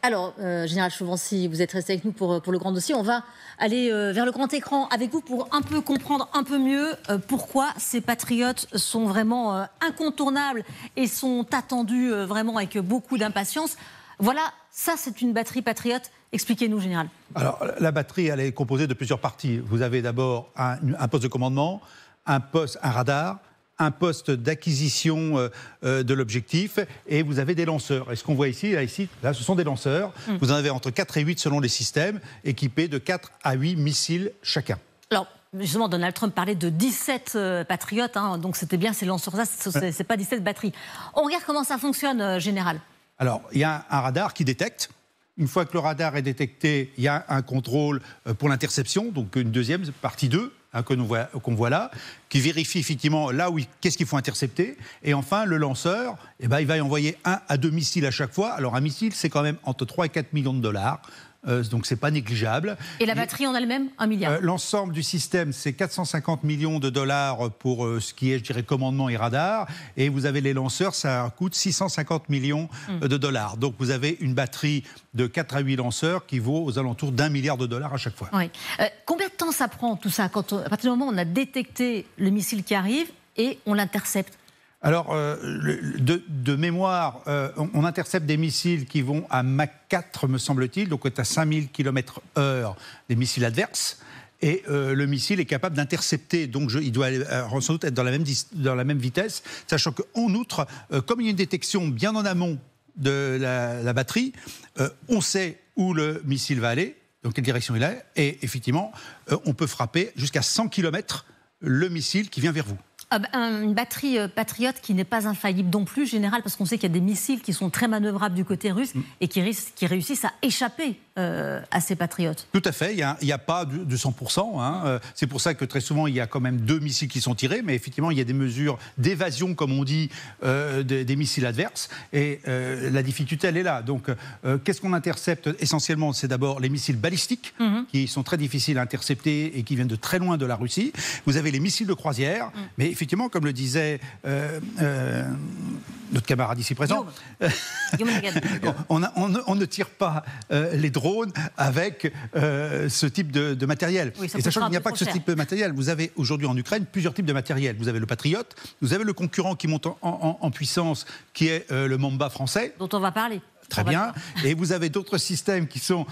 Alors, Général Chauvency, vous êtes resté avec nous pour le grand dossier. On va aller vers le grand écran avec vous pour un peu comprendre un peu mieux pourquoi ces patriotes sont vraiment incontournables et sont attendus vraiment avec beaucoup d'impatience. Voilà, ça c'est une batterie patriote. Expliquez-nous, Général. Alors, la batterie, elle est composée de plusieurs parties. Vous avez d'abord un poste de commandement, un radar, un poste d'acquisition de l'objectif, et vous avez des lanceurs. Et ce qu'on voit ici, là, ce sont des lanceurs. Vous en avez entre 4 et 8 selon les systèmes, équipés de 4 à 8 missiles chacun. Alors, justement, Donald Trump parlait de 17 patriotes, hein, donc c'était bien ces lanceurs-là, c'est pas 17 batteries. On regarde comment ça fonctionne, Général. Alors, il y a un radar qui détecte. Une fois que le radar est détecté, il y a un contrôle pour l'interception, donc une deuxième, partie 2, qu'on voit là, qui vérifie effectivement là où qu'est-ce qu'il faut intercepter. Et enfin, le lanceur, il va y envoyer 1 à 2 missiles à chaque fois. Alors un missile, c'est quand même entre 3 et 4 millions de dollars. Donc c'est pas négligeable. Et la batterie en elle-même, 1 milliard. L'ensemble du système, c'est 450 millions de dollars pour ce qui est, je dirais, commandement et radar. Et vous avez les lanceurs, ça coûte 650 millions de dollars. Donc vous avez une batterie de 4 à 8 lanceurs qui vaut aux alentours d'1 milliard de dollars à chaque fois. Oui. Combien de temps ça prend tout ça à partir du moment où on a détecté le missile qui arrive et on l'intercepte? Alors, de mémoire, on intercepte des missiles qui vont à Mach 4, me semble-t-il, donc à 5000 km/h des missiles adverses. Et le missile est capable d'intercepter, donc il doit sans doute être dans la même vitesse, sachant qu'en outre, comme il y a une détection bien en amont de la batterie, on sait où le missile va aller, dans quelle direction il est, et effectivement, on peut frapper jusqu'à 100 km le missile qui vient vers vous. Une batterie patriote qui n'est pas infaillible non plus, Général, parce qu'on sait qu'il y a des missiles qui sont très manœuvrables du côté russe et qui réussissent à échapper à ces patriotes. Tout à fait, il n'y a pas de 100%. Hein. C'est pour ça que très souvent, il y a quand même 2 missiles qui sont tirés, mais effectivement, il y a des mesures d'évasion, comme on dit, des missiles adverses. Et la difficulté, elle est là. Donc, qu'est-ce qu'on intercepte essentiellement? C'est d'abord les missiles balistiques, qui sont très difficiles à intercepter et qui viennent de très loin de la Russie. Vous avez les missiles de croisière, mais effectivement, comme le disait notre camarade ici présent, on ne tire pas les drones avec ce type de matériel. Oui, et sachant qu'il n'y a pas que ce type de matériel, vous avez aujourd'hui en Ukraine plusieurs types de matériel. Vous avez le Patriot, vous avez le concurrent qui monte en puissance, qui est le Mamba français. Dont on va parler. Très bien. Et vous avez d'autres systèmes qui sont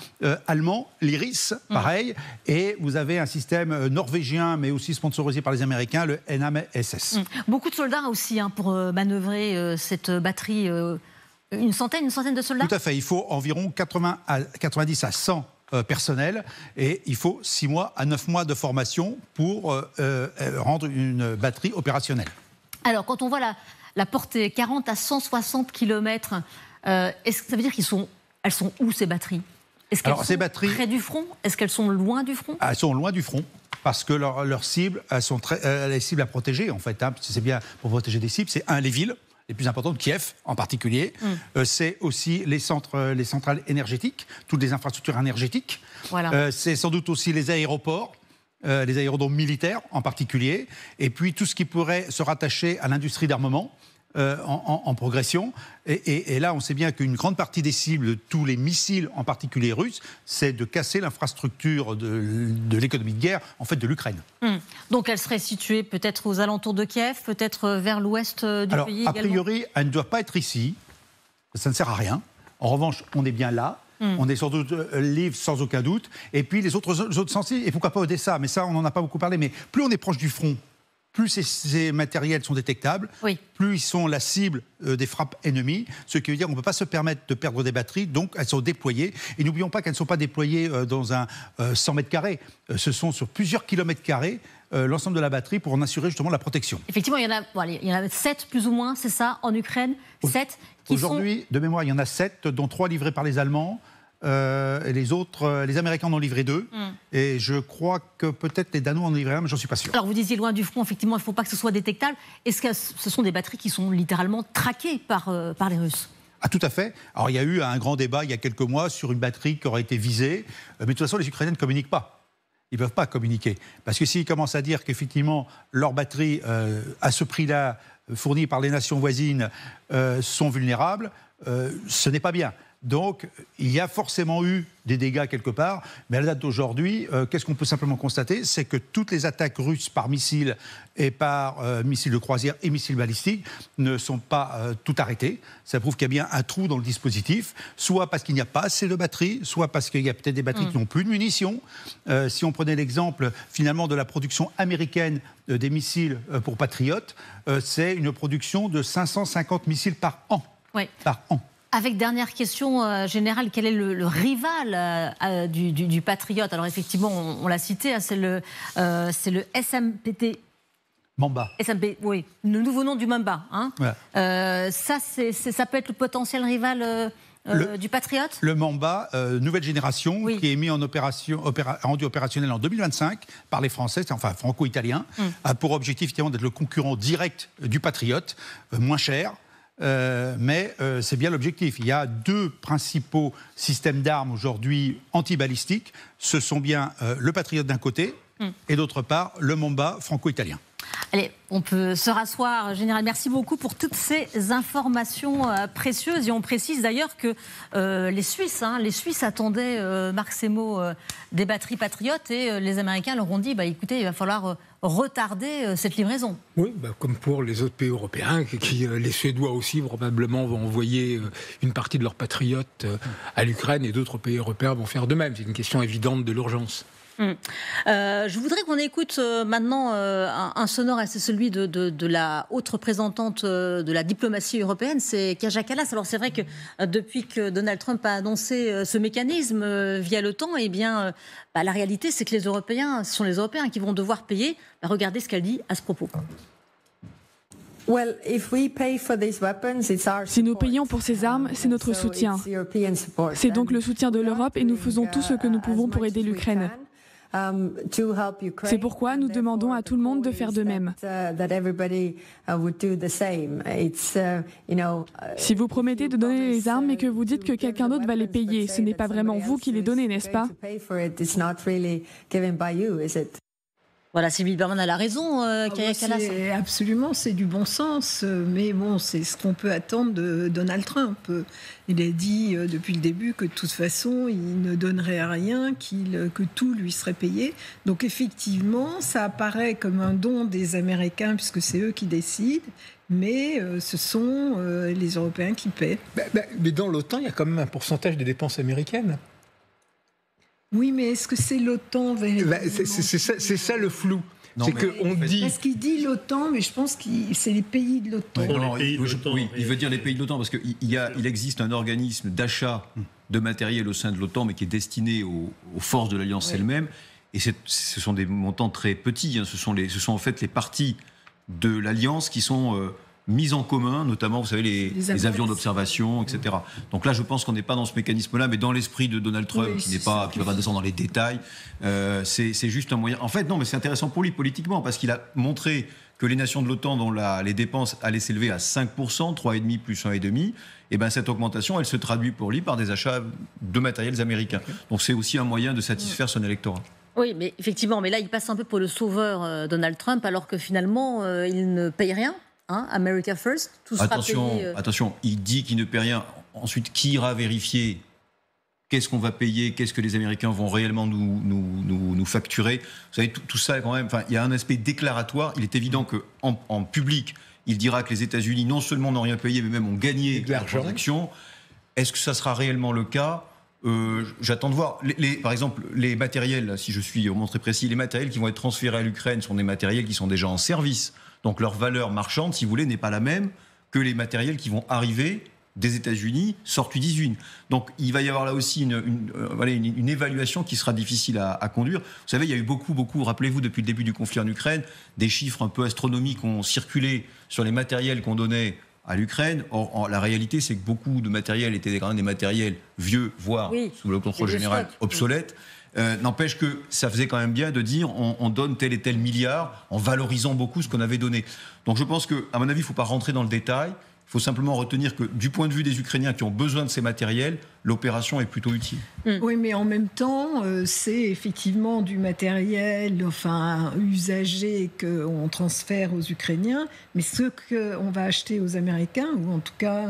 allemands, l'Iris, pareil. Et vous avez un système norvégien, mais aussi sponsorisé par les Américains, le NAM-SS. Beaucoup de soldats aussi pour manœuvrer cette batterie. Une centaine de soldats? Tout à fait. Il faut environ 90 à 100 personnels. Et il faut 6 mois à 9 mois de formation pour rendre une batterie opérationnelle. Alors, quand on voit la portée 40 à 160 km, est-ce que ça veut dire elles sont où ces batteries? Est-ce qu'elles sont près du front? Est-ce qu'elles sont loin du front? Elles sont loin du front, parce que leurs cibles, elles sont les cibles à protéger, en fait. Hein, c'est bien pour protéger des cibles. C'est les villes les plus importantes, Kiev en particulier. C'est aussi les centrales énergétiques, toutes les infrastructures énergétiques. Voilà. C'est sans doute aussi les aéroports. Les aérodromes militaires en particulier, et puis tout ce qui pourrait se rattacher à l'industrie d'armement en progression. Et là, on sait bien qu'une grande partie des cibles de tous les missiles, en particulier russes, c'est de casser l'infrastructure de l'économie de guerre, en fait, de l'Ukraine. Donc elle serait située peut-être aux alentours de Kiev, peut-être vers l'ouest du pays également? A priori, elle ne doit pas être ici. Ça ne sert à rien. En revanche, on est bien là. On est sur Lviv sans aucun doute. Et puis les autres zones sensibles, et pourquoi pas Odessa, mais ça on n'en a pas beaucoup parlé, mais plus on est proche du front, plus ces matériels sont détectables, plus ils sont la cible des frappes ennemies, ce qui veut dire qu'on ne peut pas se permettre de perdre des batteries, donc elles sont déployées. Et n'oublions pas qu'elles ne sont pas déployées dans un 100 mètres carrés, ce sont sur plusieurs kilomètres carrés, l'ensemble de la batterie pour en assurer justement la protection. Effectivement, il y en a 7 plus ou moins, c'est ça, en Ukraine, 7 qui Aujourd'hui, de mémoire, il y en a 7, dont 3 livrés par les Allemands. Et les autres, les Américains en ont livré 2. Et je crois que peut-être les Danois en ont livré 1, mais j'en suis pas sûr. Alors vous disiez loin du front, effectivement, il ne faut pas que ce soit détectable. Est-ce que ce sont des batteries qui sont littéralement traquées par les Russes? Ah, tout à fait. Alors il y a eu un grand débat il y a quelques mois sur une batterie qui aurait été visée. Mais de toute façon, les Ukrainiens ne communiquent pas. Ils ne peuvent pas communiquer. Parce que s'ils commencent à dire qu'effectivement, leurs batteries, à ce prix-là, fournies par les nations voisines, sont vulnérables, ce n'est pas bien. Donc, il y a forcément eu des dégâts quelque part, mais à la date d'aujourd'hui, qu'est-ce qu'on peut simplement constater? C'est que toutes les attaques russes par missiles et par missiles de croisière et missiles balistiques ne sont pas toutes arrêtées. Ça prouve qu'il y a bien un trou dans le dispositif, soit parce qu'il n'y a pas assez de batteries, soit parce qu'il y a peut-être des batteries qui n'ont plus de munitions. Si on prenait l'exemple finalement de la production américaine des missiles pour Patriot, c'est une production de 550 missiles par an. Oui. Par an. Avec dernière question générale, quel est le rival du Patriot? Alors effectivement, on l'a cité, hein, c'est le SMPT. Mamba. SMP, oui, le nouveau nom du Mamba. Hein. Ouais. Ça peut être le potentiel rival du Patriot? Le Mamba, nouvelle génération, qui est mis en opération, rendu opérationnel en 2025 par les Français, enfin franco-italiens, a pour objectif d'être le concurrent direct du Patriot, moins cher. Mais c'est bien l'objectif. Il y a deux principaux systèmes d'armes aujourd'hui antibalistiques. Ce sont bien le Patriot d'un côté et d'autre part le Mamba franco-italien. Allez, on peut se rasseoir. Général, merci beaucoup pour toutes ces informations précieuses. Et on précise d'ailleurs que les Suisses attendaient, Marc Semo, des batteries patriotes et les Américains leur ont dit, écoutez, il va falloir retarder cette livraison. Oui, comme pour les autres pays européens, les Suédois aussi probablement vont envoyer une partie de leurs patriotes à l'Ukraine et d'autres pays européens vont faire de même. C'est une question évidente de l'urgence. Je voudrais qu'on écoute maintenant un sonore, et c'est celui de la haute représentante de la diplomatie européenne, c'est Kaja Kallas. Alors c'est vrai que depuis que Donald Trump a annoncé ce mécanisme via l'OTAN, eh bien, la réalité c'est que ce sont les Européens qui vont devoir payer. Regardez ce qu'elle dit à ce propos. Si nous payons pour ces armes, c'est notre soutien. C'est donc le soutien de l'Europe et nous faisons tout ce que nous pouvons pour aider l'Ukraine. C'est pourquoi nous demandons à tout le monde de faire de même. Si vous promettez de donner les armes et que vous dites que quelqu'un d'autre va les payer, ce n'est pas vraiment vous qui les donnez, n'est-ce pas? Voilà, Sylvie Berman a la raison, Kaja Kallas. Absolument, c'est du bon sens, mais bon, c'est ce qu'on peut attendre de Donald Trump. Il a dit depuis le début que de toute façon, il ne donnerait rien, que tout lui serait payé. Donc effectivement, ça apparaît comme un don des Américains, puisque c'est eux qui décident, mais ce sont les Européens qui paient. Mais dans l'OTAN, il y a quand même un pourcentage des dépenses américaines. Oui, mais est-ce que c'est l'OTAN c'est ça le flou. Non, c'est qu'on dit... Parce qu'il dit l'OTAN, mais je pense que c'est les pays de l'OTAN. Oui, il veut dire les pays de l'OTAN, parce qu'il existe un organisme d'achat de matériel au sein de l'OTAN, mais qui est destiné aux forces de l'Alliance elle-même. Et ce sont des montants très petits. Hein. Ce sont en fait les parties de l'Alliance qui sont... mises en commun, notamment, vous savez, les avions d'observation, etc. Donc là, je pense qu'on n'est pas dans ce mécanisme-là, mais dans l'esprit de Donald Trump, qui ne va pas descendre dans les détails, c'est juste un moyen... En fait, non, mais c'est intéressant pour lui politiquement, parce qu'il a montré que les nations de l'OTAN, dont les dépenses allaient s'élever à 5%, 3,5 plus 1,5, et ben cette augmentation, elle se traduit pour lui par des achats de matériels américains. Donc c'est aussi un moyen de satisfaire son électorat. Oui, mais effectivement, mais là, il passe un peu pour le sauveur Donald Trump, alors que finalement, il ne paye rien. Hein, America First, tout sera payé. Attention, il dit qu'il ne paie rien. Ensuite, qui ira vérifier qu'est-ce qu'on va payer, qu'est-ce que les Américains vont réellement nous facturer? Vous savez, tout ça, quand même, il y a un aspect déclaratoire. Il est évident qu'en public, il dira que les États-Unis, non seulement n'ont rien payé, mais même ont gagné la transaction. Est-ce que ça sera réellement le cas? J'attends de voir. Par exemple, les matériels, si je suis vraiment très précis, les matériels qui vont être transférés à l'Ukraine sont des matériels qui sont déjà en service. Donc leur valeur marchande, si vous voulez, n'est pas la même que les matériels qui vont arriver des États-Unis, sortis d'usine. Donc il va y avoir là aussi une évaluation qui sera difficile à conduire. Vous savez, il y a eu beaucoup, rappelez-vous, depuis le début du conflit en Ukraine, des chiffres un peu astronomiques ont circulé sur les matériels qu'on donnait à l'Ukraine. Or, la réalité, c'est que beaucoup de matériel étaient quand même des matériels vieux, voire, sous le contrôle général, obsolètes. N'empêche que ça faisait quand même bien de dire on donne tel et tel milliard en valorisant beaucoup ce qu'on avait donné. Donc je pense qu'à mon avis, il ne faut pas rentrer dans le détail. Il faut simplement retenir que du point de vue des Ukrainiens qui ont besoin de ces matériels, l'opération est plutôt utile. Oui, mais en même temps, c'est effectivement du matériel usagé qu'on transfère aux Ukrainiens, mais ce qu'on va acheter aux Américains, ou en tout cas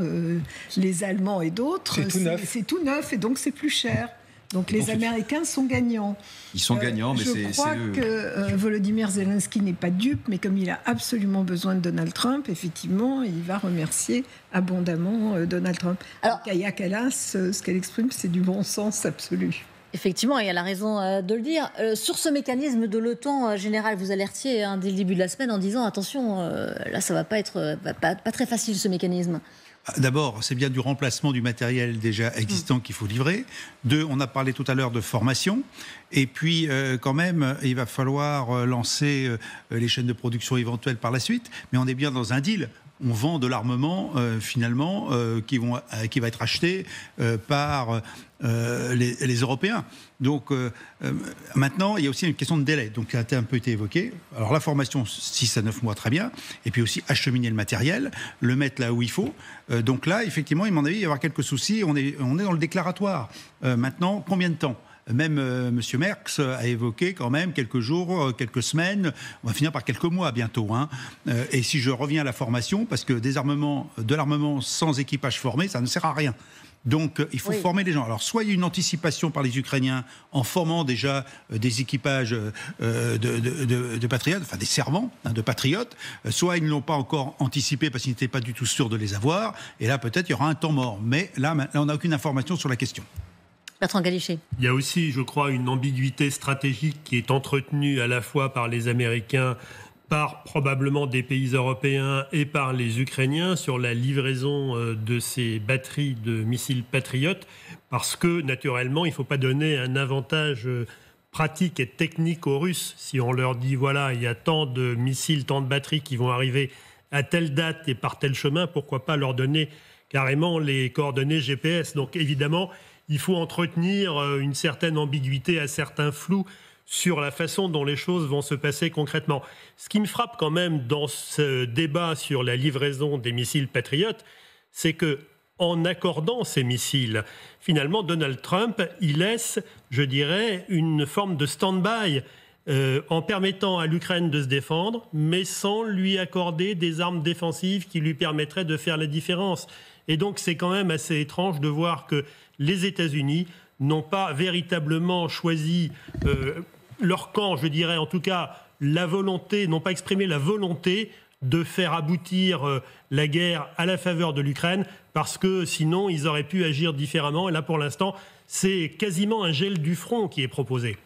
les Allemands et d'autres, c'est tout neuf et donc c'est plus cher. Donc les Américains sont gagnants. Ils sont gagnants, mais je crois que Volodymyr Zelensky n'est pas dupe, mais comme il a absolument besoin de Donald Trump, effectivement, il va remercier abondamment Donald Trump. Alors, Kaja Kallas, ce qu'elle exprime, c'est du bon sens absolu. Effectivement, et elle a raison de le dire. Sur ce mécanisme de l'OTAN, général, vous alertiez dès le début de la semaine en disant attention, là, ça va pas être pas très facile ce mécanisme. D'abord, c'est bien du remplacement du matériel déjà existant qu'il faut livrer. 2, on a parlé tout à l'heure de formation. Et puis, quand même, il va falloir lancer les chaînes de production éventuelles par la suite. Mais on est bien dans un deal. On vend de l'armement, finalement, qui va être acheté par les Européens. Donc, maintenant, il y a aussi une question de délai, donc qui a un peu été évoquée. Alors, la formation, 6 à 9 mois, très bien. Et puis aussi, acheminer le matériel, le mettre là où il faut. Donc là, effectivement, à mon avis, il va y avoir quelques soucis. On est dans le déclaratoire. Maintenant, combien de temps ? Même M. Merckx a évoqué quand même quelques jours, quelques semaines, on va finir par quelques mois bientôt. Et si je reviens à la formation, parce que de l'armement sans équipage formé, ça ne sert à rien. Donc il faut former les gens. Alors soit il y a une anticipation par les Ukrainiens en formant déjà des équipages de patriotes, enfin des servants de patriotes, soit ils ne l'ont pas encore anticipé parce qu'ils n'étaient pas du tout sûrs de les avoir, et là peut-être il y aura un temps mort. Mais là on n'a aucune information sur la question. Bertrand Galichet. Il y a aussi, je crois, une ambiguïté stratégique qui est entretenue à la fois par les Américains, par probablement des pays européens et par les Ukrainiens sur la livraison de ces batteries de missiles Patriot, parce que, naturellement, il ne faut pas donner un avantage pratique et technique aux Russes. Si on leur dit, voilà, il y a tant de missiles, tant de batteries qui vont arriver à telle date et par tel chemin, pourquoi pas leur donner carrément les coordonnées GPS. Donc, évidemment, il faut entretenir une certaine ambiguïté, un certain flou sur la façon dont les choses vont se passer concrètement. Ce qui me frappe quand même dans ce débat sur la livraison des missiles Patriot, c'est que en accordant ces missiles, finalement, Donald Trump, il laisse, je dirais, une forme de stand-by en permettant à l'Ukraine de se défendre, mais sans lui accorder des armes défensives qui lui permettraient de faire la différence. Et donc, c'est quand même assez étrange de voir que les États-Unis n'ont pas véritablement choisi leur camp, je dirais, en tout cas, la volonté, n'ont pas exprimé la volonté de faire aboutir la guerre à la faveur de l'Ukraine, parce que sinon, ils auraient pu agir différemment. Et là, pour l'instant, c'est quasiment un gel du front qui est proposé.